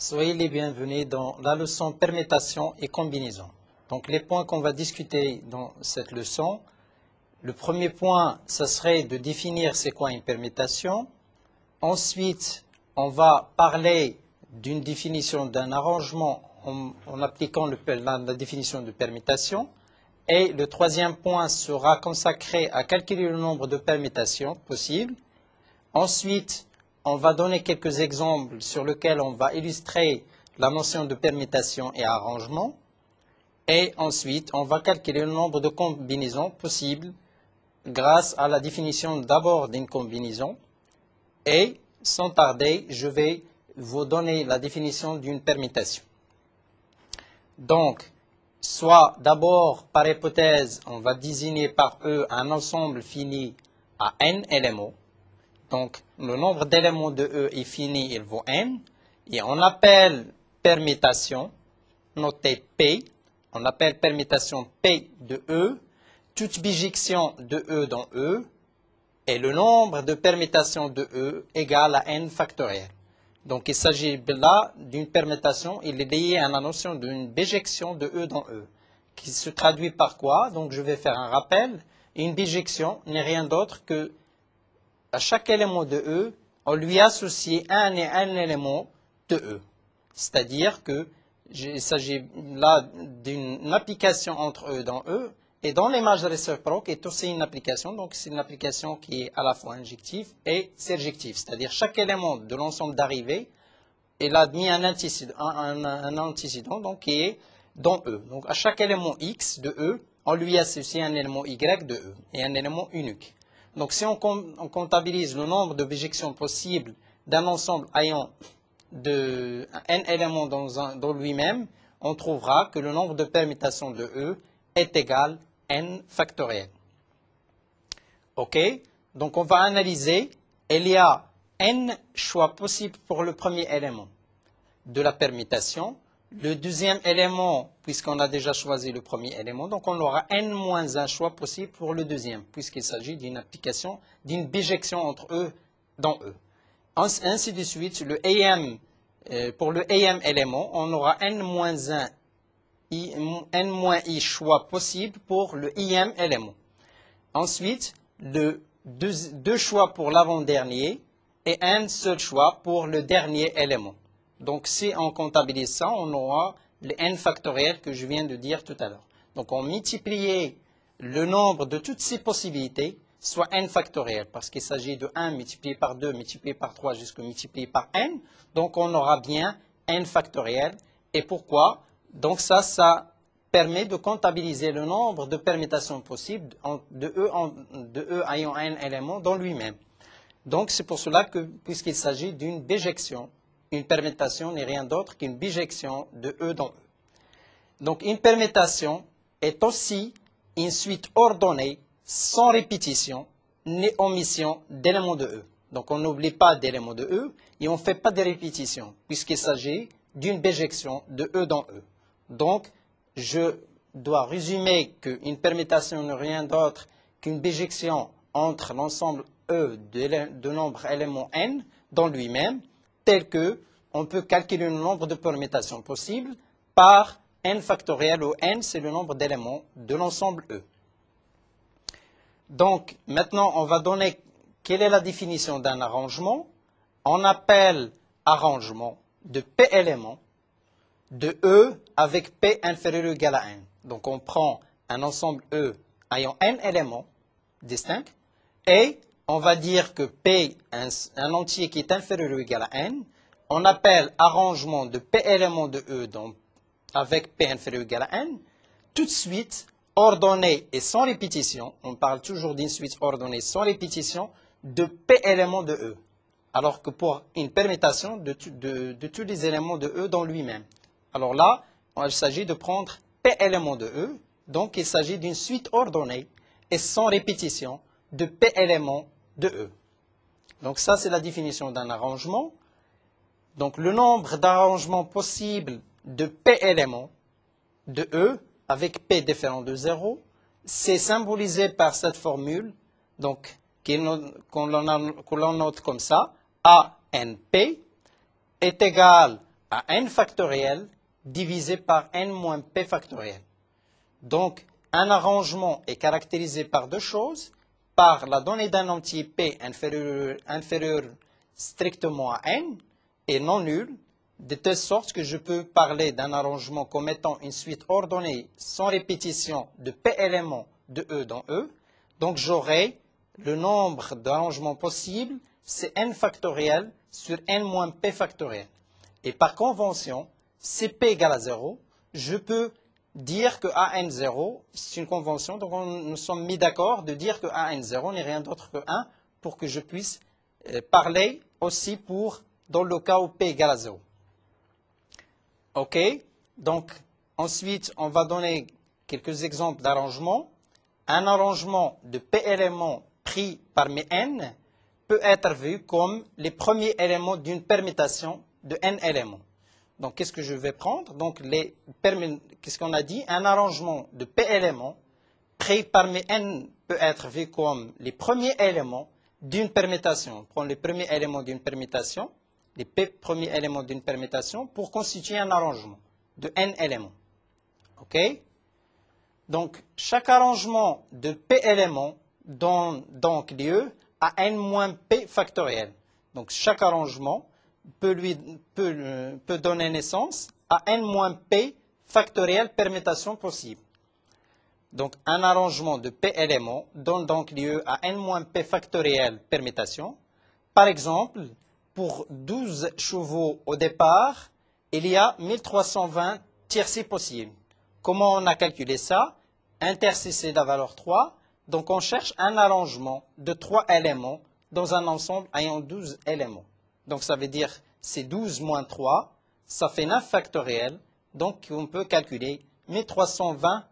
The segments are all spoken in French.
Soyez les bienvenus dans la leçon permutation et combinaison. Donc les points qu'on va discuter dans cette leçon, le premier point, ce serait de définir c'est quoi une permutation. Ensuite, on va parler d'une définition d'un arrangement en appliquant la définition de permutation. Et le troisième point sera consacré à calculer le nombre de permutations possibles. Ensuite, on va donner quelques exemples sur lesquels on va illustrer la notion de permutation et arrangement. Et ensuite, on va calculer le nombre de combinaisons possibles grâce à la définition d'abord d'une combinaison. Et sans tarder, je vais vous donner la définition d'une permutation. Donc, soit d'abord, par hypothèse, on va désigner par E un ensemble fini à n éléments. Donc, le nombre d'éléments de E est fini, il vaut n. Et on appelle permutation, notée P, on appelle permutation P de E, toute bijection de E dans E, et le nombre de permutations de E égale à n factoriel. Donc, il s'agit là d'une permutation, il est lié à la notion d'une bijection de E dans E, qui se traduit par quoi? Donc, je vais faire un rappel. Une bijection n'est rien d'autre que à chaque élément de E, on lui associe un élément de E. C'est-à-dire qu'il s'agit là d'une application entre E dans E, et dans l'image réciproque est aussi une application, donc c'est une application qui est à la fois injective et surjective. C'est-à-dire chaque élément de l'ensemble d'arrivée, il a mis un antécédent donc, qui est dans E. Donc à chaque élément X de E, on lui associe un élément Y de E, et un élément unique. Donc, si on comptabilise le nombre de bijections possibles d'un ensemble ayant de n éléments dans lui-même, on trouvera que le nombre de permutations de E est égal à n factoriel. OK? Donc, on va analyser. Il y a n choix possibles pour le premier élément de la permutation. Le deuxième élément, puisqu'on a déjà choisi le premier élément, donc on aura n-1 choix possible pour le deuxième, puisqu'il s'agit d'une application, d'une bijection entre E dans E. Ainsi de suite, pour le AM élément, on aura n-1 n-i choix possible pour le IM élément. Ensuite, deux choix pour l'avant-dernier et un seul choix pour le dernier élément. Donc, si on comptabilise ça, on aura le n factoriel que je viens de dire tout à l'heure. Donc, on multiplie le nombre de toutes ces possibilités, soit n factoriel, parce qu'il s'agit de 1 multiplié par 2, multiplié par 3, jusqu'à multiplié par n. Donc, on aura bien n factoriel. Et pourquoi? Donc, ça permet de comptabiliser le nombre de permutations possibles de E ayant n éléments dans lui-même. Donc, c'est pour cela que, puisqu'il s'agit d'une bijection, une permutation n'est rien d'autre qu'une bijection de E dans E. Donc, une permutation est aussi une suite ordonnée, sans répétition, ni omission d'éléments de E. Donc, on n'oublie pas d'éléments de E et on ne fait pas de répétition, puisqu'il s'agit d'une bijection de E dans E. Donc, je dois résumer qu'une permutation n'est rien d'autre qu'une bijection entre l'ensemble E de nombre éléments n dans lui-même, tel que on peut calculer le nombre de permutations possibles par n factoriel, où n, c'est le nombre d'éléments de l'ensemble E. Donc, maintenant, on va donner quelle est la définition d'un arrangement. On appelle arrangement de P éléments de E avec P inférieur ou égal à n. Donc, on prend un ensemble E ayant n éléments distincts et on va dire que P, un entier qui est inférieur ou égal à n, on appelle arrangement de P éléments de E avec P inférieur ou égal à n, tout de suite ordonnée et sans répétition, on parle toujours d'une suite ordonnée sans répétition, de P éléments de E. Alors que pour une permutation de tous les éléments de E dans lui-même. Alors là, il s'agit de prendre P éléments de E, donc il s'agit d'une suite ordonnée et sans répétition de P éléments de E. Donc ça, c'est la définition d'un arrangement. Donc, le nombre d'arrangements possibles de P éléments de E avec P différent de 0, c'est symbolisé par cette formule, donc qu'on l'on note comme ça, ANP est égal à n factoriel divisé par n moins p factoriel. Donc, un arrangement est caractérisé par deux choses, par la donnée d'un entier p inférieur strictement à n et non nul, de telle sorte que je peux parler d'un arrangement comme étant une suite ordonnée sans répétition de p éléments de E dans E. Donc j'aurai le nombre d'arrangements possibles, c'est n factoriel sur n moins p factoriel. Et par convention, si p égale à 0, je peux dire que AN0, c'est une convention, donc nous sommes mis d'accord de dire que AN0 n'est rien d'autre que 1 pour que je puisse parler aussi dans le cas où p égale à 0. OK? Donc, ensuite, on va donner quelques exemples d'arrangements. Un arrangement de p éléments pris parmi n peut être vu comme les premiers éléments d'une permutation de n éléments. Donc, qu'est-ce que je vais prendre? Donc, qu'est-ce qu'on a dit? Un arrangement de p éléments pris parmi n peut être vu comme les premiers éléments d'une permutation. On prend les premiers éléments d'une permutation, les p premiers éléments d'une permutation pour constituer un arrangement de n éléments. OK? Donc, chaque arrangement de p éléments donne donc lieu à n moins p factoriel. Donc, chaque arrangement peut donner naissance à n moins p factoriel permutation possible. Donc, un arrangement de p éléments donne donc lieu à n moins p factoriel permutation. Par exemple, pour 12 chevaux au départ, il y a 1320 tiercés possibles. Comment on a calculé ça? Un tiercé, c'est la valeur 3. Donc, on cherche un arrangement de 3 éléments dans un ensemble ayant 12 éléments. Donc, ça veut dire c'est 12 moins 3, ça fait 9 factoriel. Donc, on peut calculer 1320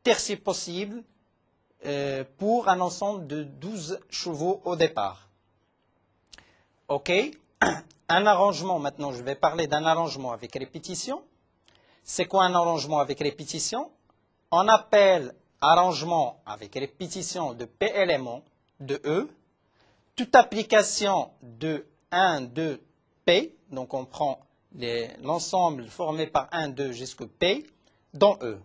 tiercés possibles pour un ensemble de 12 chevaux au départ. OK? Un arrangement, maintenant, je vais parler d'un arrangement avec répétition. C'est quoi un arrangement avec répétition? On appelle arrangement avec répétition de p éléments de E toute application de 1, 2, P, donc on prend l'ensemble formé par 1, 2 jusqu'à P, dans E.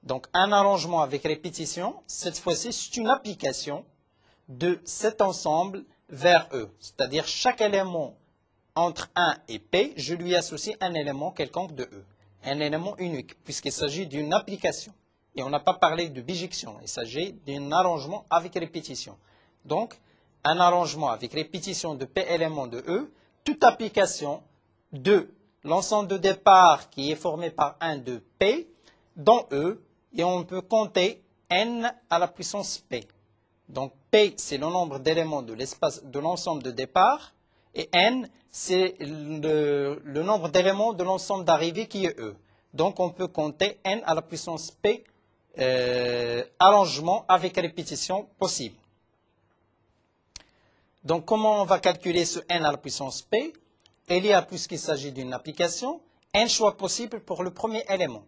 Donc un arrangement avec répétition, cette fois-ci, c'est une application de cet ensemble vers E. C'est-à-dire chaque élément entre 1 et P, je lui associe un élément quelconque de E. Un élément unique, puisqu'il s'agit d'une application. Et on n'a pas parlé de bijection, il s'agit d'un arrangement avec répétition. Donc, un arrangement avec répétition de P éléments de E, toute application de l'ensemble de départ qui est formé par 1 de P dans E, et on peut compter n à la puissance P. Donc P, c'est le nombre d'éléments de l'espace de l'ensemble de départ, et n, c'est le nombre d'éléments de l'ensemble d'arrivée qui est E. Donc on peut compter n à la puissance P arrangement avec répétition possible. Donc, comment on va calculer ce n à la puissance p? Il y a, puisqu'il s'agit d'une application, n choix possibles pour le premier élément.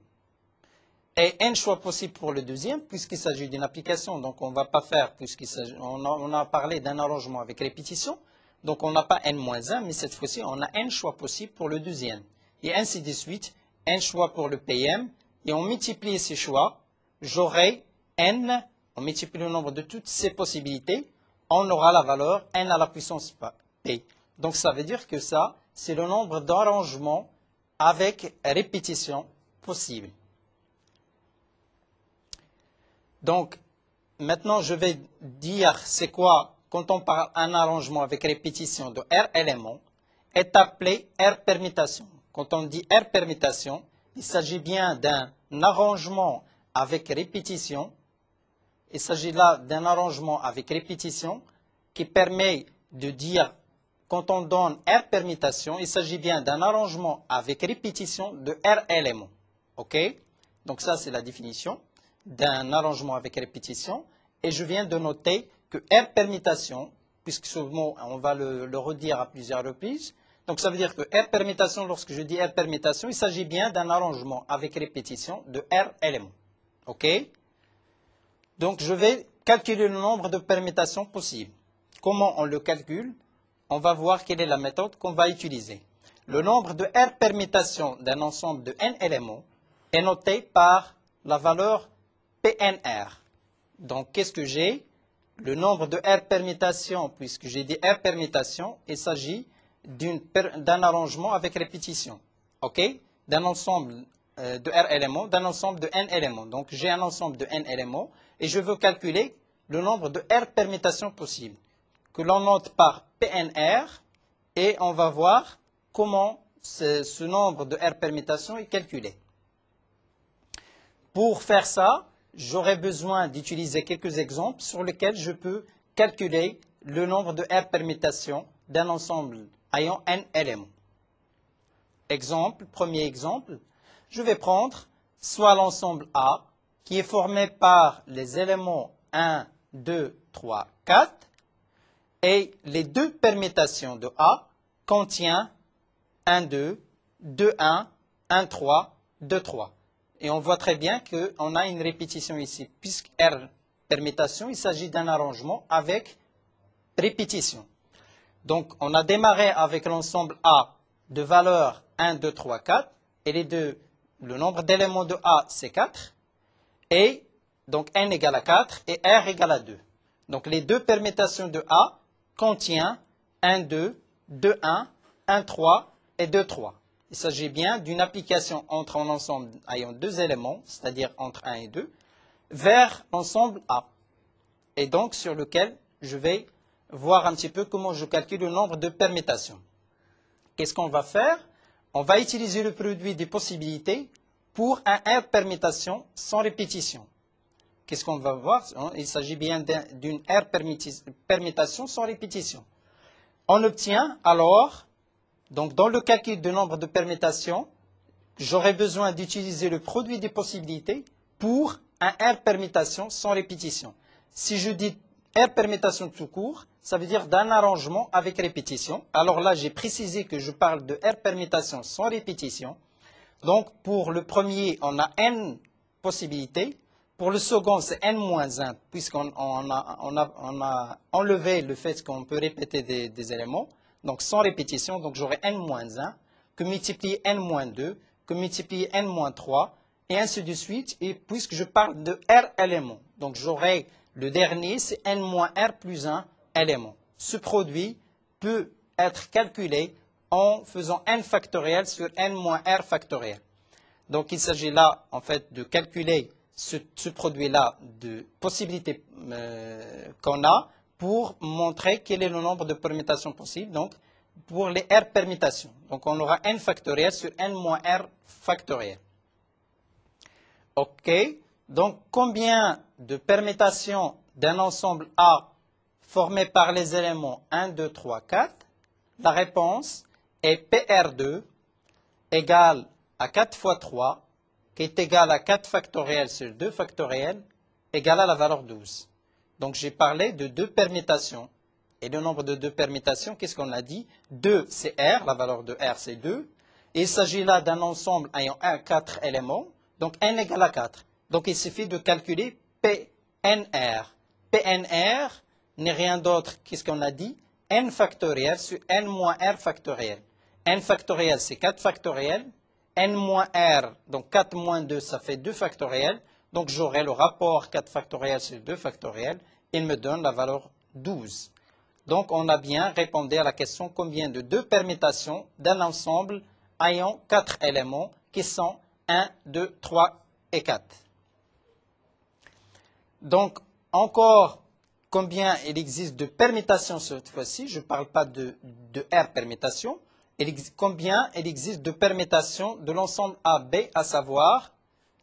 Et n choix possibles pour le deuxième, puisqu'il s'agit d'une application. Donc, on ne va pas faire, on a parlé d'un arrangement avec répétition. Donc, on n'a pas n-1, mais cette fois-ci, on a n choix possibles pour le deuxième. Et ainsi de suite, n choix pour le PM. Et on multiplie ces choix. J'aurai n, on multiplie le nombre de toutes ces possibilités. On aura la valeur n à la puissance p. Donc, ça veut dire que ça, c'est le nombre d'arrangements avec répétition possible. Donc, maintenant, je vais dire c'est quoi, quand on parle d'un arrangement avec répétition de R éléments, est appelé R permutation. Quand on dit R permutation, il s'agit bien d'un arrangement avec répétition. Il s'agit là d'un arrangement avec répétition qui permet de dire, quand on donne R permutation, il s'agit bien d'un arrangement avec répétition de R éléments. OK? Donc ça, c'est la définition d'un arrangement avec répétition. Et je viens de noter que R permutation, puisque ce mot, on va le redire à plusieurs reprises. Donc ça veut dire que R permutation, lorsque je dis R permutation, il s'agit bien d'un arrangement avec répétition de R éléments. OK? Donc, je vais calculer le nombre de permutations possibles. Comment on le calcule? On va voir quelle est la méthode qu'on va utiliser. le nombre de R permutations d'un ensemble de n éléments est noté par la valeur PNR. Donc, qu'est-ce que j'ai? Le nombre de R permutations, puisque j'ai dit R permutations, il s'agit d'un arrangement avec répétition. OK? D'un ensemble de R éléments, d'un ensemble de N éléments. Donc, j'ai un ensemble de N éléments et je veux calculer le nombre de R permutations possibles, que l'on note par PNR, et on va voir comment ce nombre de R permutations est calculé. Pour faire ça, j'aurai besoin d'utiliser quelques exemples sur lesquels je peux calculer le nombre de R permutations d'un ensemble ayant N éléments. Exemple, premier exemple, je vais prendre soit l'ensemble A, qui est formé par les éléments 1, 2, 3, 4, et les deux permutations de A contiennent 1, 2, 2, 1, 1, 3, 2, 3. Et on voit très bien qu'on a une répétition ici, puisque R permutation, il s'agit d'un arrangement avec répétition. Donc, on a démarré avec l'ensemble A de valeurs 1, 2, 3, 4, et le nombre d'éléments de A, c'est 4, et donc N égale à 4 et R égale à 2. Donc, les deux permutations de A contiennent 1, 2, 2, 1, 1, 3 et 2, 3. Il s'agit bien d'une application entre un ensemble ayant deux éléments, c'est-à-dire entre 1 et 2, vers l'ensemble A. Et donc, sur lequel je vais voir un petit peu comment je calcule le nombre de permutations. Qu'est-ce qu'on va faire? On va utiliser le produit des possibilités pour un R permutation sans répétition. Qu'est-ce qu'on va voir? Il s'agit bien d'une R permutation sans répétition. On obtient alors, donc dans le calcul du nombre de permutations, j'aurai besoin d'utiliser le produit des possibilités pour un R permutation sans répétition. Si je dis R permutation tout court, ça veut dire d'un arrangement avec répétition. Alors là, j'ai précisé que je parle de R permutation sans répétition. Donc pour le premier, on a N possibilités. Pour le second, c'est N-1, puisqu'on a enlevé le fait qu'on peut répéter des éléments. Donc sans répétition, donc j'aurai N-1, que multiplier N-2, que multiplier N-3, et ainsi de suite, et puisque je parle de R éléments. Donc j'aurai le dernier, c'est N-R plus 1 élément. Ce produit peut être calculé en faisant N factoriel sur N-R factoriel. Donc il s'agit là, en fait, de calculer ce produit-là de possibilités qu'on a pour montrer quel est le nombre de permutations possibles, donc pour les R permutations. Donc on aura N factoriel sur N-R factoriel. OK. Donc combien de permutations d'un ensemble A formé par les éléments 1, 2, 3, 4? La réponse est PR2 égale à 4 fois 3, qui est égal à 4 factoriel sur 2 factoriel, égal à la valeur 12. Donc j'ai parlé de deux permutations. Et le nombre de deux permutations, qu'est-ce qu'on a dit? 2, c'est R, la valeur de R, c'est 2. Et il s'agit là d'un ensemble ayant 4 éléments, donc N égale à 4. Donc il suffit de calculer PNR. PNR n'est rien d'autre qu'est-ce qu'on a dit? N factoriel sur N moins R factoriel. N factoriel, c'est 4 factoriel. N moins R, donc 4 moins 2, ça fait 2 factoriel. Donc j'aurai le rapport 4 factoriel sur 2 factoriel. Il me donne la valeur 12. Donc on a bien répondu à la question combien de deux permutations d'un ensemble ayant 4 éléments qui sont 1, 2, 3 et 4. Donc encore combien il existe de permutations cette fois-ci, je ne parle pas de R permutation. Combien il existe de permutations de l'ensemble AB, à savoir,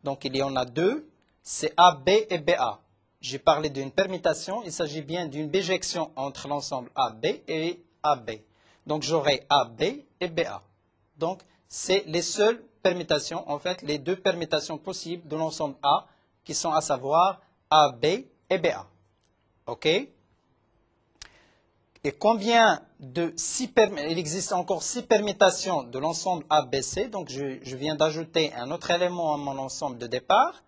donc il y en a deux, c'est AB et BA. J'ai parlé d'une permutation, il s'agit bien d'une bijection entre l'ensemble AB et AB. Donc j'aurai AB et BA. Donc c'est les seules permutations, en fait les deux permutations possibles de l'ensemble A, qui sont à savoir AB et BA. OK? Et combien de il existe encore 6 permutations de l'ensemble ABC. Donc je viens d'ajouter un autre élément à mon ensemble de départ.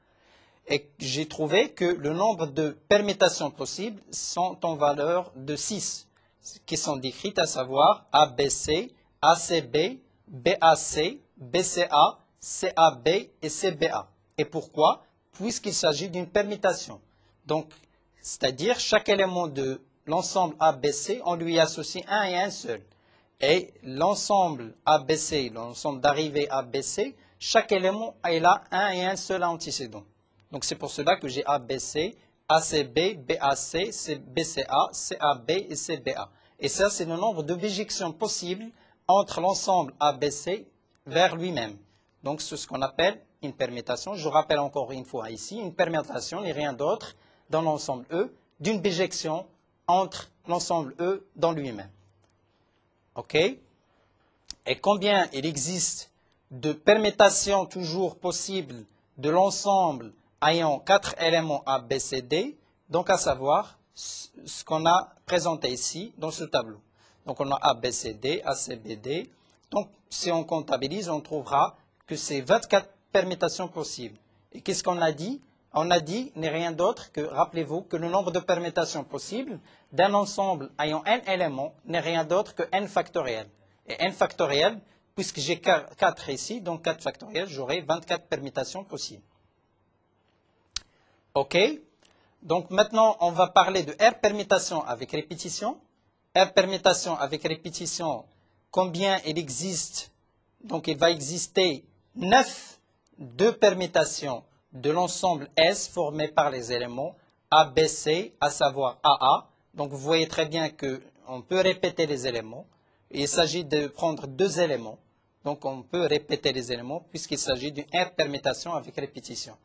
Et j'ai trouvé que le nombre de permutations possibles sont en valeur de 6, qui sont décrites à savoir ABC, ACB, BAC, BCA, CAB et CBA. Et pourquoi? Puisqu'il s'agit d'une permutation. Donc, c'est-à-dire chaque élément de l'ensemble ABC, on lui associe un et un seul. Et l'ensemble ABC, l'ensemble d'arrivée ABC, chaque élément il a un et un seul antécédent. Donc c'est pour cela que j'ai ABC, ACB, BAC, BCA, CAB et CBA. Et ça, c'est le nombre de bijections possibles entre l'ensemble ABC vers lui-même. Donc c'est ce qu'on appelle une permutation. Je rappelle encore une fois ici, une permutation n'est rien d'autre dans l'ensemble E d'une bijection entre l'ensemble E dans lui-même. OK? Et combien il existe de permutations toujours possibles de l'ensemble ayant 4 éléments A, B, C, D, donc à savoir ce qu'on a présenté ici dans ce tableau. Donc on a A, B, C, D, A, C, B, D. Donc si on comptabilise, on trouvera que c'est 24 permutations possibles. Et qu'est-ce qu'on a dit? On a dit, n'est rien d'autre que, rappelez-vous, que le nombre de permutations possibles d'un ensemble ayant n éléments n'est rien d'autre que n factoriel. Et n factoriel, puisque j'ai 4 ici, donc 4 factoriel, j'aurai 24 permutations possibles. OK? Donc maintenant, on va parler de R permutation avec répétition. R permutation avec répétition, combien il existe? Donc il va exister 9 de permutations de l'ensemble S formé par les éléments ABC, à savoir AA. Donc vous voyez très bien qu'on peut répéter les éléments. Il s'agit de prendre 2 éléments. Donc on peut répéter les éléments puisqu'il s'agit d'une R permutation avec répétition.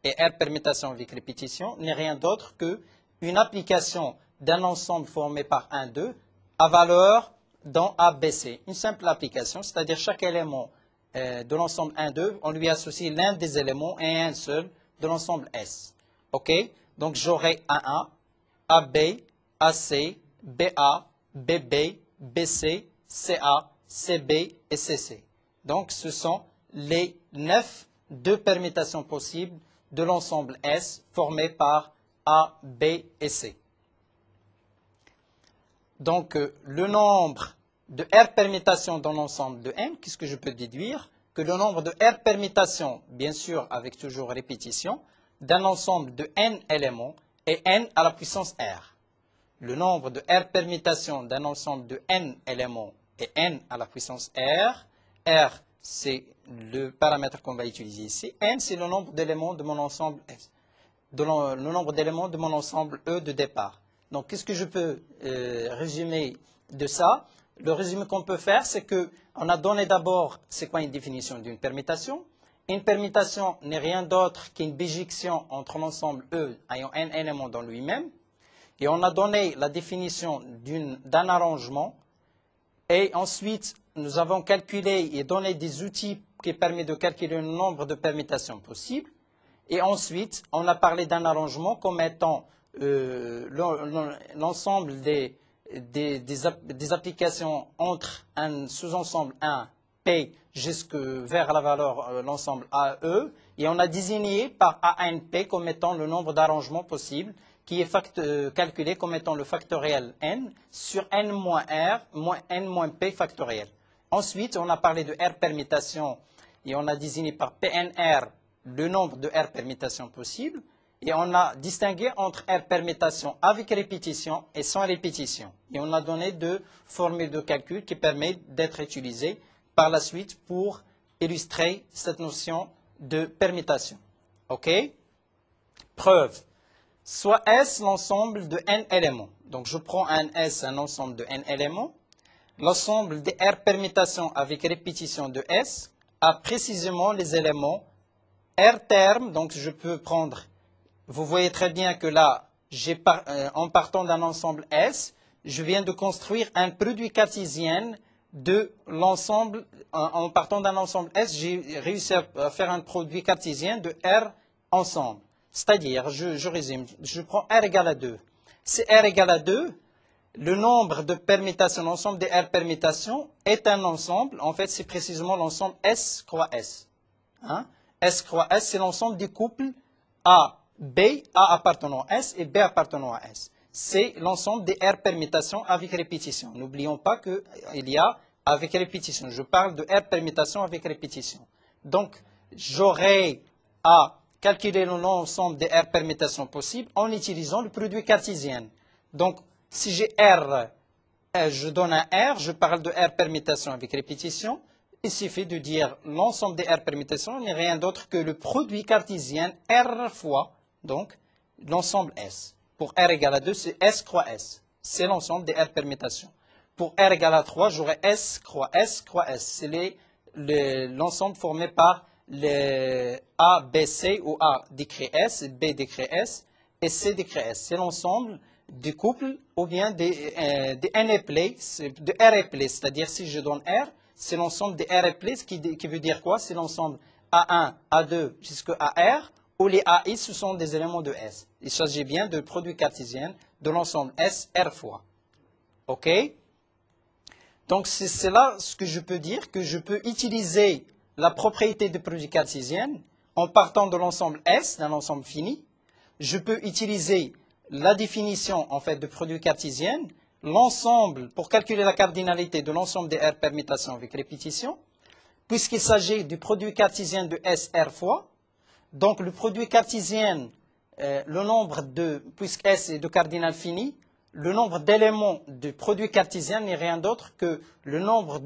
Et R permutation avec répétition n'est rien d'autre qu'une application d'un ensemble formé par 1, 2 à valeur dans ABC. Une simple application, c'est-à-dire chaque élément de l'ensemble 1, 2, on lui associe l'un des éléments et un seul de l'ensemble S. OK? Donc j'aurai AA, AB, AC, BA, BB, BC, CA, CB et CC. Donc ce sont les 9 de permutations possibles de l'ensemble S formé par A, B et C. Donc le nombre de R permutations dans l'ensemble de N, qu'est-ce que je peux déduire? Que le nombre de R permutations, bien sûr avec toujours répétition, d'un ensemble de N éléments est N à la puissance R. Le nombre de R permutations d'un ensemble de N éléments est N à la puissance R. R, c'est le paramètre qu'on va utiliser ici. N, c'est le nombre d'éléments de mon ensemble S. Le nombre d'éléments de mon ensemble E de départ. Donc, qu'est-ce que je peux résumer de ça? Le résumé qu'on peut faire, c'est qu'on a donné d'abord, c'est quoi une définition d'une permutation? Une permutation n'est rien d'autre qu'une bijection entre l'ensemble E ayant n éléments dans lui-même. Et on a donné la définition d'un arrangement. Et ensuite, nous avons calculé et donné des outils qui permettent de calculer le nombre de permutations possibles. Et ensuite, on a parlé d'un arrangement comme étant l'ensemble des applications entre un sous-ensemble 1, P, jusque vers la valeur l'ensemble AE. Et on a désigné par ANP comme étant le nombre d'arrangements possibles qui est calculé comme étant le factoriel n sur n moins r moins n moins p factoriel. Ensuite, on a parlé de R permutation et on a désigné par PNR le nombre de R permutations possibles. Et on a distingué entre R permutation avec répétition et sans répétition. Et on a donné 2 formules de calcul qui permettent d'être utilisées par la suite pour illustrer cette notion de permutation. OK? Preuve. Soit S l'ensemble de n éléments. Donc je prends un S, un ensemble de n éléments. L'ensemble des R permutations avec répétition de S a précisément les éléments R termes. Donc je peux prendre, vous voyez très bien que là, en partant d'un ensemble S, je viens de construire un produit cartésien de l'ensemble. En partant d'un ensemble S, j'ai réussi à faire un produit cartésien de R ensemble. C'est-à-dire, je résume, je prends R égale à 2. Si R égale à 2, le nombre de permutations, l'ensemble des R permutations est un ensemble. En fait, c'est précisément l'ensemble S croix S. Hein? S croix S, c'est l'ensemble des couples A, B, A appartenant à S et B appartenant à S. C'est l'ensemble des R permutations avec répétition. N'oublions pas qu'il y a avec répétition. Je parle de R permutation avec répétition. Donc, j'aurai à calculer l'ensemble des R permutations possibles en utilisant le produit cartésien. Donc, si j'ai R, je donne un R, je parle de R permutation avec répétition. Il suffit de dire l'ensemble des R permutations n'est rien d'autre que le produit cartésien R fois, donc, l'ensemble S. Pour R égale à 2, c'est S croix S. C'est l'ensemble des R permutations. Pour R égale à 3, j'aurai S croix S croix S. C'est l'ensemble formé par le A, B, C, où A décrit S, B décrit S, et C décrit S. C'est l'ensemble du couple ou bien des n-éplés, de R-éplés. C'est-à-dire, si je donne R, c'est l'ensemble des R-éplés, qui veut dire quoi? C'est l'ensemble A1, A2 jusqu'à R, où les AI, ce sont des éléments de S. Il s'agit bien de produit cartésien de l'ensemble S, R fois. OK? Donc, c'est là ce que je peux dire, que je peux utiliser la propriété de produit cartésien en partant de l'ensemble S, d'un ensemble fini. Je peux utiliser la définition en fait de produit cartésien, l'ensemble, pour calculer la cardinalité de l'ensemble des R permutations avec répétition, puisqu'il s'agit du produit cartésien de S, R fois. Donc, le produit cartésien, le nombre de, puisque S est de cardinal fini, le nombre d'éléments du produit cartésien n'est rien d'autre que le nombre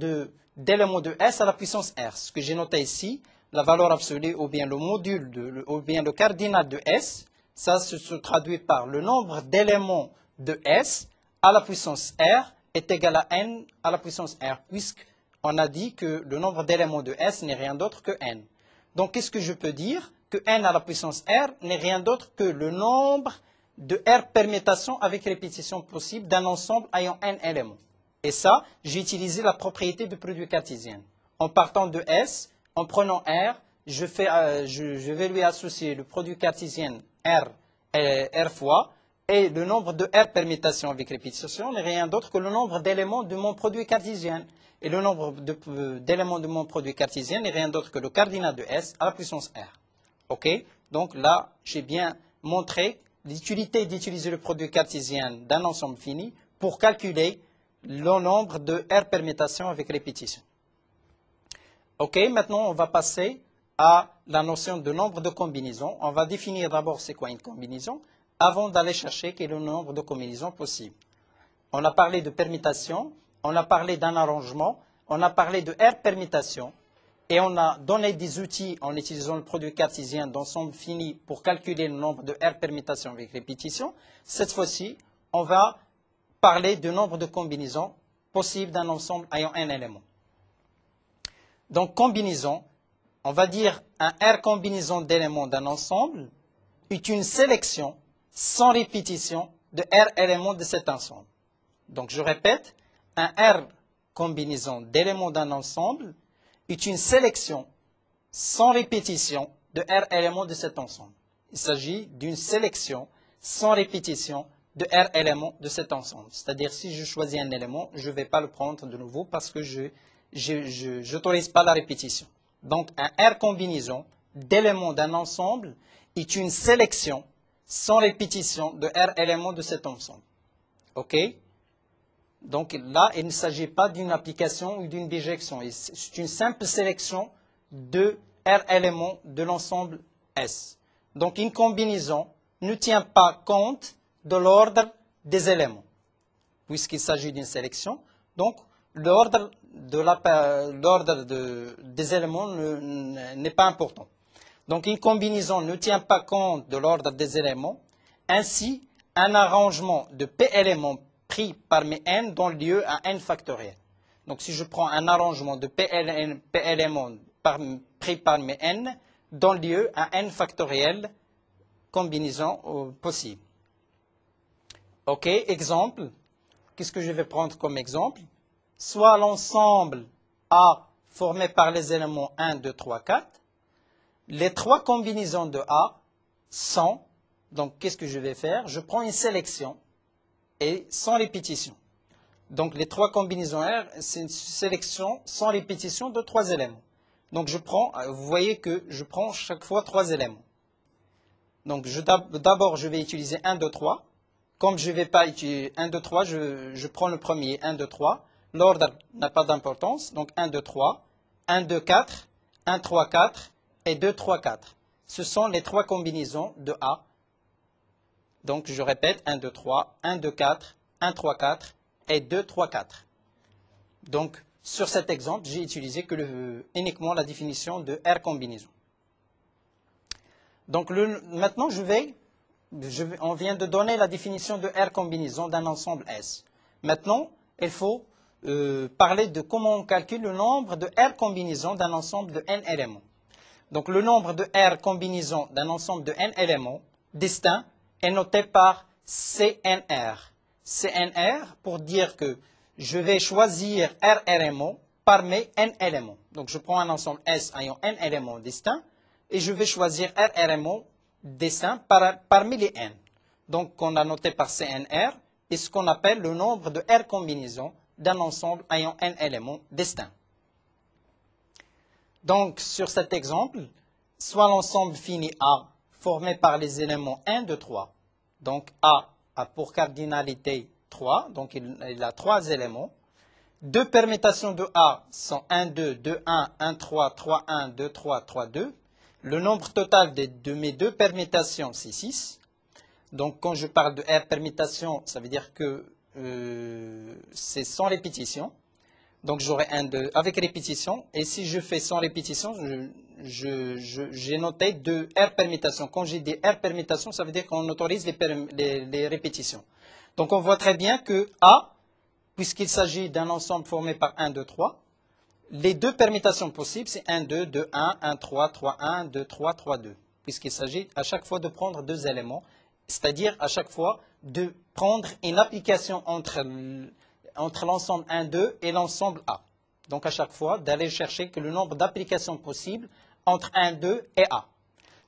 d'éléments de S à la puissance R. Ce que j'ai noté ici, la valeur absolue ou bien le module, ou bien le cardinal de S, ça se traduit par le nombre d'éléments de S à la puissance R est égal à N à la puissance R, puisqu'on a dit que le nombre d'éléments de S n'est rien d'autre que N. Donc, qu'est-ce que je peux dire? Que N à la puissance R n'est rien d'autre que le nombre de R permutations avec répétition possible d'un ensemble ayant N éléments. Et ça, j'ai utilisé la propriété de produit cartésien. En partant de S, en prenant R, je vais lui associer le produit cartésien R fois, et le nombre de R permutations avec répétition n'est rien d'autre que le nombre d'éléments de mon produit cartésien. Et le nombre d'éléments de mon produit cartésien n'est rien d'autre que le cardinal de S à la puissance R. OK? Donc là, j'ai bien montré l'utilité d'utiliser le produit cartésien d'un ensemble fini pour calculer le nombre de R permutations avec répétition. OK, maintenant on va passer à la notion de nombre de combinaisons. On va définir d'abord c'est quoi une combinaison avant d'aller chercher quel est le nombre de combinaisons possibles. On a parlé de permutation, on a parlé d'un arrangement, on a parlé de R permutation et on a donné des outils en utilisant le produit cartésien d'ensemble fini pour calculer le nombre de R permutations avec répétition. Cette fois-ci, on va parler du nombre de combinaisons possibles d'un ensemble ayant un élément. Donc, combinaison, on va dire un R combinaison d'éléments d'un ensemble est une sélection sans répétition de R éléments de cet ensemble. Donc, je répète, un R combinaison d'éléments d'un ensemble est une sélection sans répétition de R éléments de cet ensemble. Il s'agit d'une sélection sans répétition de R éléments de cet ensemble. C'est-à-dire, si je choisis un élément, je ne vais pas le prendre de nouveau parce que je n'autorise pas la répétition. Donc, un R combinaison d'éléments d'un ensemble est une sélection sans répétition de R éléments de cet ensemble. OK? Donc là, il ne s'agit pas d'une application ou d'une bijection. C'est une simple sélection de R éléments de l'ensemble S. Donc une combinaison ne tient pas compte de l'ordre des éléments, puisqu'il s'agit d'une sélection. Donc l'ordre des éléments n'est pas important. Donc une combinaison ne tient pas compte de l'ordre des éléments. Ainsi, un arrangement de P éléments pris parmi n donne lieu à n factoriel. Donc si je prends un arrangement de P éléments pris parmi n, donne lieu à n factoriel combinaison possible. OK, exemple. Qu'est-ce que je vais prendre comme exemple? Soit l'ensemble A formé par les éléments 1, 2, 3, 4. Les trois combinaisons de A sont, donc qu'est-ce que je vais faire? Je prends une sélection et sans répétition. Donc les trois combinaisons R, c'est une sélection sans répétition de trois éléments. Donc je prends, vous voyez que je prends chaque fois trois éléments. Donc d'abord je vais utiliser 1, 2, 3. Comme je ne vais pas utiliser 1, 2, 3, je prends le premier 1, 2, 3. l'ordre n'a pas d'importance. Donc 1, 2, 3, 1, 2, 4, 1, 3, 4 et 2, 3, 4. Ce sont les trois combinaisons de A. Donc je répète, 1, 2, 3, 1, 2, 4, 1, 3, 4 et 2, 3, 4. Donc sur cet exemple, j'ai utilisé uniquement la définition de R combinaison. Donc maintenant, on vient de donner la définition de R combinaison d'un ensemble S. Maintenant, il faut parler de comment on calcule le nombre de R combinaisons d'un ensemble de n éléments. Donc le nombre de R combinaisons d'un ensemble de n éléments distincts est noté par CNR. CNR pour dire que je vais choisir R éléments parmi n éléments. Donc je prends un ensemble S ayant n éléments distincts et je vais choisir R éléments distincts parmi les n. Donc on a noté par CNR est ce qu'on appelle le nombre de R combinaisons d'un ensemble ayant n éléments distincts. Donc sur cet exemple, soit l'ensemble fini A formé par les éléments 1, 2, 3. Donc A a pour cardinalité 3, donc il a 3 éléments. Deux permutations de A sont 1, 2, 2, 1, 1, 3, 3, 1, 2, 3, 3, 2. Le nombre total de mes deux permutations, c'est 6. Donc quand je parle de R permutation, ça veut dire que c'est sans répétition. Donc j'aurai 1, 2 avec répétition. Et si je fais sans répétition, j'ai noté 2 R permutations. Quand j'ai des R permutations, ça veut dire qu'on autorise les répétitions. Donc on voit très bien que A, puisqu'il s'agit d'un ensemble formé par 1, 2, 3, les deux permutations possibles, c'est 1, 2, 2, 1, 1, 3, 3, 1, 2, 3, 3, 2. Puisqu'il s'agit à chaque fois de prendre deux éléments, c'est-à-dire à chaque fois de prendre une application entre l'ensemble 1, 2 et l'ensemble A. Donc à chaque fois, d'aller chercher que le nombre d'applications possibles entre 1, 2 et A.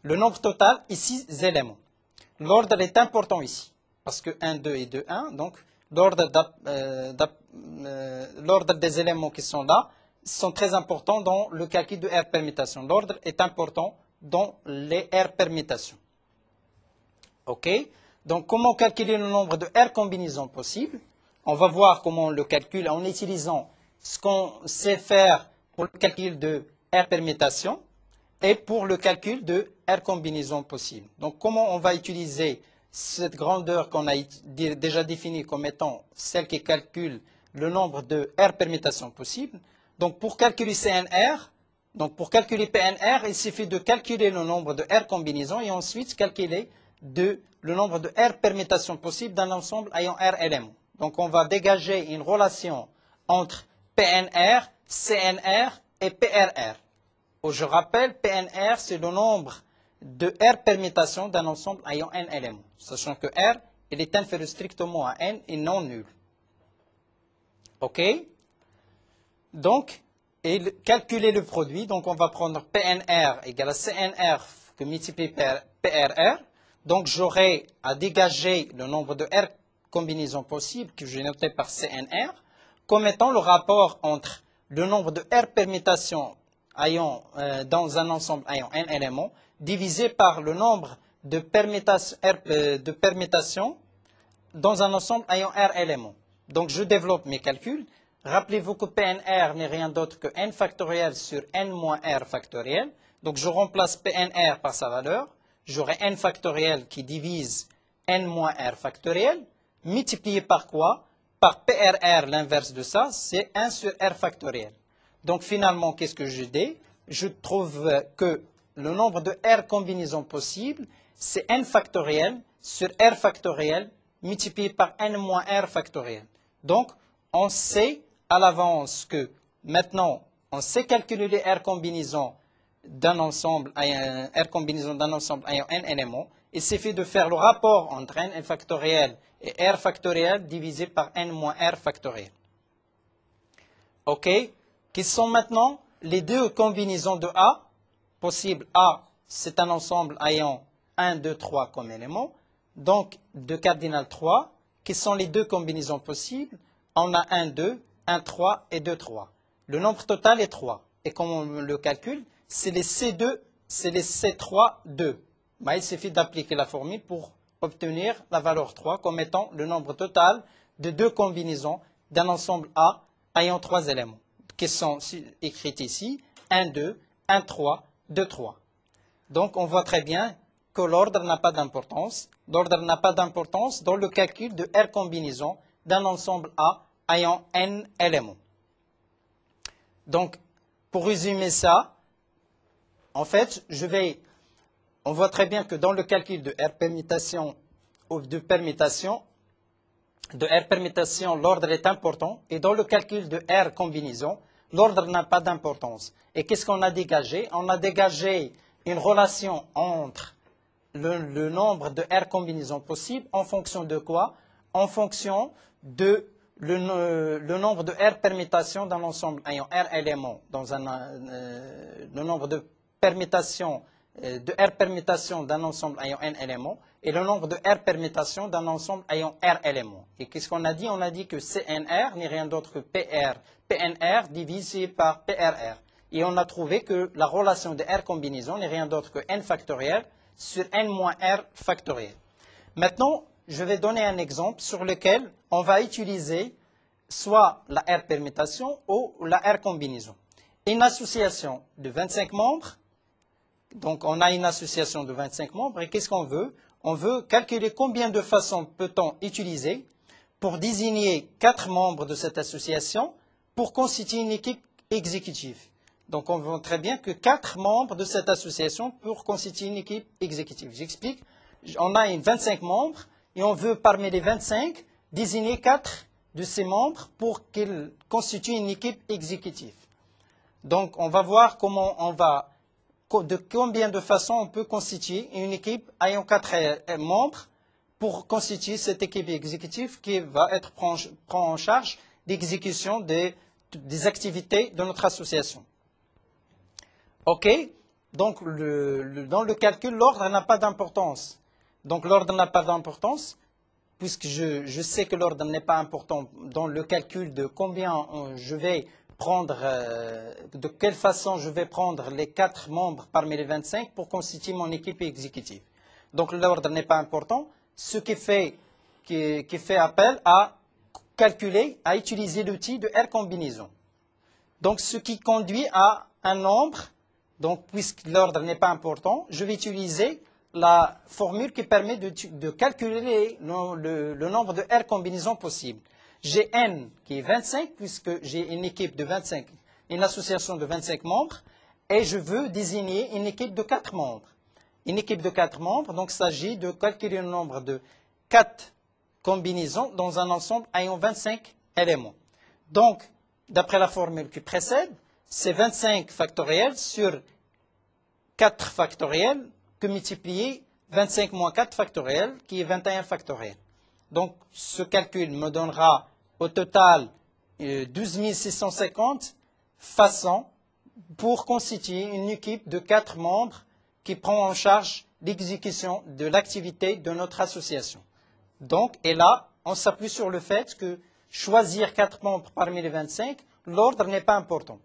Le nombre total est 6 éléments. L'ordre est important ici, parce que 1, 2 et 2, 1. Donc l'ordre des éléments qui sont là sont très importants dans le calcul de R permutation. L'ordre est important dans les R permutations. OK? Donc comment calculer le nombre de R combinaisons possibles? On va voir comment on le calcule en utilisant ce qu'on sait faire pour le calcul de R permutation et pour le calcul de R combinaison possible. Donc comment on va utiliser cette grandeur qu'on a déjà définie comme étant celle qui calcule le nombre de R permutations possibles. Donc pour calculer CNR, donc pour calculer PNR, il suffit de calculer le nombre de R combinaisons et ensuite calculer le nombre de R permutations possibles d'un ensemble ayant R éléments. Donc on va dégager une relation entre PNR, CNR et PRR. Je rappelle, PNR, c'est le nombre de R permutations d'un ensemble ayant n éléments. Sachant que R, il est inférieur strictement à n et non nul. OK? Donc, calculer le produit. Donc, on va prendre PNR égale à CNR que multiplie par PRR. Donc, j'aurai à dégager le nombre de R combinaisons possibles que j'ai noté par CNR comme étant le rapport entre le nombre de R permutations dans un ensemble ayant n éléments divisé par le nombre de permutations dans un ensemble ayant R éléments. Donc, je développe mes calculs. Rappelez-vous que PNR n'est rien d'autre que n factoriel sur n moins R factoriel. Donc, je remplace PNR par sa valeur. J'aurai n factoriel qui divise n moins R factoriel, multiplié par quoi? Par PRR, l'inverse de ça, c'est 1 sur R factoriel. Donc, finalement, qu'est-ce que je dis? Je trouve que le nombre de R combinaisons possibles, c'est n factoriel sur R factoriel multiplié par n moins R factoriel. Donc, on sait à l'avance que maintenant, on sait calculer les R combinaisons d'un ensemble ayant n éléments. Il suffit de faire le rapport entre n factoriel et R factoriel divisé par n moins R factoriel. OK? Quelles sont maintenant les deux combinaisons de A possibles? A, c'est un ensemble ayant 1, 2, 3 comme élément. Donc, de cardinal 3, qui sont les deux combinaisons possibles? On a 1, 2, 1, 3 et 2, 3. Le nombre total est 3. Et comment on le calcule? C'est les C2, c'est les C3, 2. Il suffit d'appliquer la formule pour obtenir la valeur 3 comme étant le nombre total de deux combinaisons d'un ensemble A ayant 3 éléments, qui sont écrits ici, 1, 2, 1, 3, 2, 3. Donc, on voit très bien que l'ordre n'a pas d'importance. L'ordre n'a pas d'importance dans le calcul de R combinaison d'un ensemble A ayant N éléments. Donc, pour résumer ça, en fait, on voit très bien que dans le calcul de R permutation ou de permutation, l'ordre est important. Et dans le calcul de R combinaison, l'ordre n'a pas d'importance. Et qu'est-ce qu'on a dégagé? On a dégagé une relation entre le nombre de R combinaisons possibles en fonction de quoi? En fonction de le nombre de R permutations d'un ensemble ayant R éléments, le nombre de permutations de R permutations d'un ensemble ayant N éléments et le nombre de R permutations d'un ensemble ayant R éléments. Et qu'est-ce qu'on a dit? On a dit que CNR n'est rien d'autre que PNR divisé par PRR. Et on a trouvé que la relation de R combinaison n'est rien d'autre que N factoriel sur N moins R factoriel. Maintenant, je vais donner un exemple sur lequel on va utiliser soit la R permutation ou la R combinaison. Une association de 25 membres. Donc, on a une association de 25 membres et qu'est-ce qu'on veut? On veut calculer combien de façons peut-on utiliser pour désigner 4 membres de cette association pour constituer une équipe exécutive. Donc, on voit très bien que 4 membres de cette association pour constituer une équipe exécutive. J'explique. On a 25 membres et on veut parmi les 25 désigner 4 de ces membres pour qu'ils constituent une équipe exécutive. Donc, on va voir de combien de façons on peut constituer une équipe ayant 4 membres pour constituer cette équipe exécutive qui va être prend en charge l'exécution des activités de notre association. OK? Donc, dans le calcul, l'ordre n'a pas d'importance. Donc, l'ordre n'a pas d'importance, puisque je sais que l'ordre n'est pas important dans le calcul de combien je vais prendre, de quelle façon je vais prendre les 4 membres parmi les 25 pour constituer mon équipe exécutive. Donc, l'ordre n'est pas important, ce qui fait appel à calculer, à utiliser l'outil de R combinaison. Donc, ce qui conduit à un nombre. Donc, puisque l'ordre n'est pas important, je vais utiliser la formule qui permet de calculer le nombre de R combinaisons possibles. J'ai N qui est 25, puisque j'ai une équipe de 25, une association de 25 membres, et je veux désigner une équipe de 4 membres. Une équipe de 4 membres, donc il s'agit de calculer le nombre de 4 combinaisons dans un ensemble ayant 25 éléments. Donc, d'après la formule qui précède, c'est 25 factoriels sur 4 factoriels que multiplier 25 moins 4 factoriels, qui est 21 factoriels. Donc, ce calcul me donnera au total 12 650 façons pour constituer une équipe de 4 membres qui prend en charge l'exécution de l'activité de notre association. Donc, et là, on s'appuie sur le fait que choisir 4 membres parmi les 25, l'ordre n'est pas important.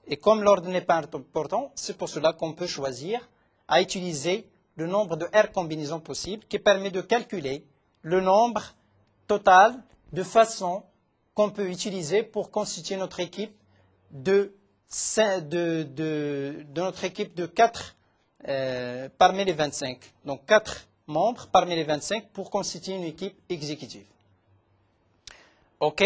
Et comme l'ordre n'est pas important, c'est pour cela qu'on peut choisir à utiliser le nombre de R combinaisons possibles qui permet de calculer le nombre total de façons qu'on peut utiliser pour constituer notre équipe de 4 parmi les 25. Donc 4 membres parmi les 25 pour constituer une équipe exécutive. OK?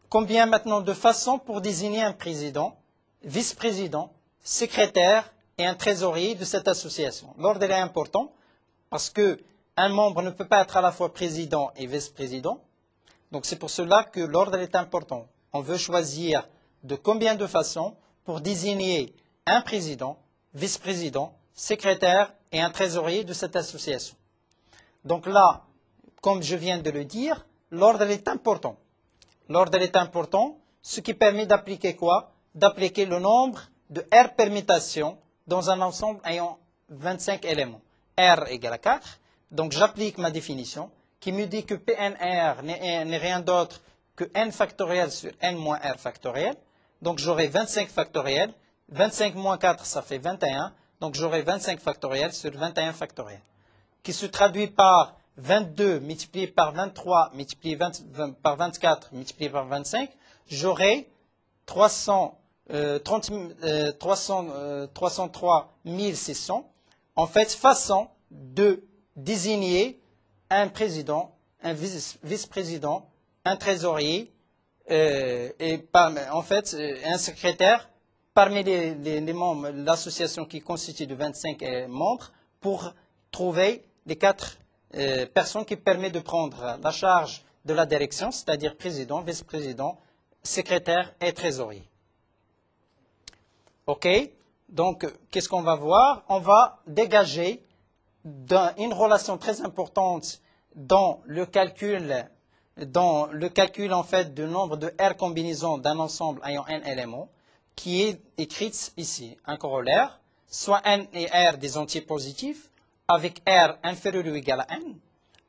Combien maintenant de façons pour désigner un président, vice-président, secrétaire et un trésorier de cette association? L'ordre est important parce qu'un membre ne peut pas être à la fois président et vice-président. Donc c'est pour cela que l'ordre est important. On veut choisir de combien de façons pour désigner un président, vice-président, secrétaire et un trésorier de cette association. Donc là, comme je viens de le dire, l'ordre est important. L'ordre est important, ce qui permet d'appliquer quoi? D'appliquer le nombre de R permutations dans un ensemble ayant 25 éléments. R égale à 4. Donc j'applique ma définition qui me dit que PNR n'est rien d'autre que N factoriel sur N moins R factoriel. Donc j'aurai 25 factoriels. 25 moins 4, ça fait 21. Donc j'aurai 25 factoriels sur 21 factoriels. Qui se traduit par 22 multiplié par 23 multiplié par 24 multiplié par 25. J'aurai 303 600, en fait, façon de désigner un président, un vice-président, un trésorier en fait un secrétaire parmi les membres de l'association qui constitue de 25 membres pour trouver les 4 personnes qui permettent de prendre la charge de la direction, c'est-à-dire président, vice-président, secrétaire et trésorier. OK? Donc, qu'est-ce qu'on va voir? On va dégager une relation très importante dans le calcul en fait du nombre de R combinaisons d'un ensemble ayant n éléments, qui est écrite ici, un corollaire, soit n et R des entiers positifs, avec R inférieur ou égal à n,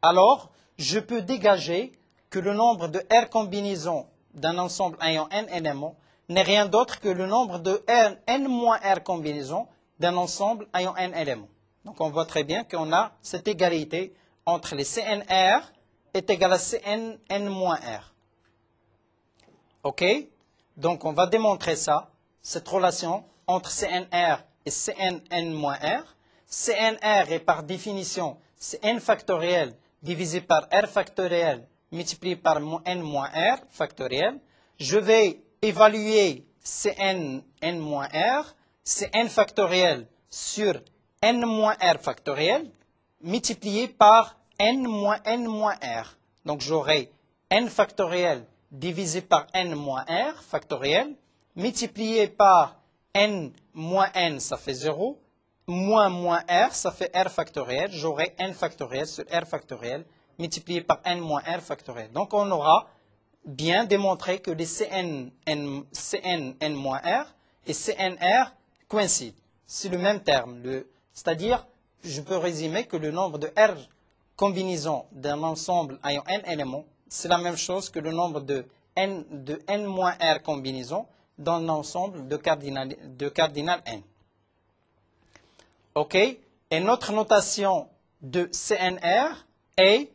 alors je peux dégager que le nombre de R combinaisons d'un ensemble ayant n éléments n'est rien d'autre que le nombre de n moins R combinaisons d'un ensemble ayant n éléments. Donc on voit très bien qu'on a cette égalité entre les CNR est égal à Cn n moins R. OK? Donc on va démontrer ça, cette relation entre CNR et Cn n moins R. CNR est par définition Cn factoriel divisé par R factoriel multiplié par n moins R factoriel. Je vais évaluer Cn n moins R, Cn factoriel sur n moins R factoriel multiplié par n moins R. Donc j'aurai n factoriel divisé par n moins R factoriel multiplié par n moins n, ça fait 0, moins R, ça fait R factoriel. J'aurai n factoriel sur R factoriel multiplié par n moins R factoriel. Donc on aura bien démontré que les Cn n moins R et CNR coïncident. C'est le même terme. C'est-à-dire, je peux résumer que le nombre de R combinaisons d'un ensemble ayant n éléments, c'est la même chose que le nombre de n moins R combinaisons d'un ensemble de cardinal n. OK? Et notre notation de CNR est,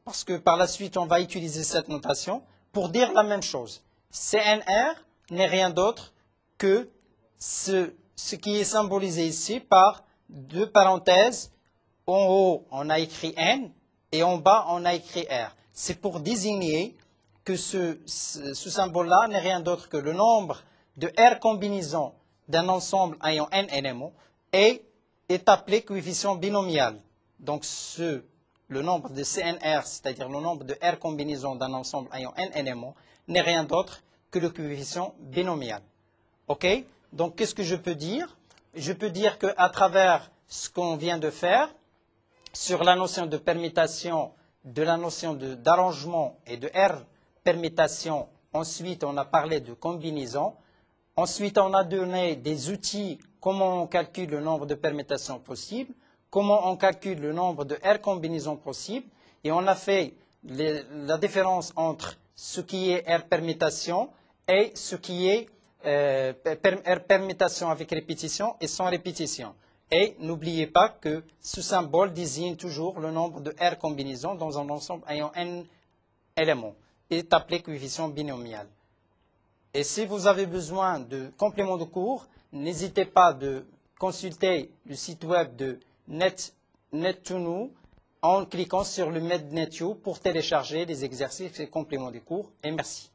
parce que par la suite on va utiliser cette notation, pour dire la même chose. CNR n'est rien d'autre que ce qui est symbolisé ici par 2 parenthèses. En haut, on a écrit n et en bas, on a écrit r. C'est pour désigner que ce symbole-là n'est rien d'autre que le nombre de R combinaisons d'un ensemble ayant n éléments et est appelé coefficient binomial. Donc le nombre de CNR, c'est-à-dire le nombre de R combinaisons d'un ensemble ayant n éléments, n'est rien d'autre que le coefficient binomial. OK? Donc qu'est-ce que je peux dire? Je peux dire qu'à travers ce qu'on vient de faire, sur la notion de permutation, de la notion d'arrangement et de R permutation, ensuite on a parlé de combinaison, ensuite on a donné des outils, comment on calcule le nombre de permutations possibles, comment on calcule le nombre de R combinaisons possibles, et on a fait la différence entre ce qui est R permutation et ce qui est R permutation avec répétition et sans répétition. Et n'oubliez pas que ce symbole désigne toujours le nombre de R combinaisons dans un ensemble ayant n éléments. Il est appelé coefficient binomial. Et si vous avez besoin de compléments de cours, n'hésitez pas de consulter le site web de Net2Nu en cliquant sur le Mednetu pour télécharger les exercices et compléments de cours. Et merci.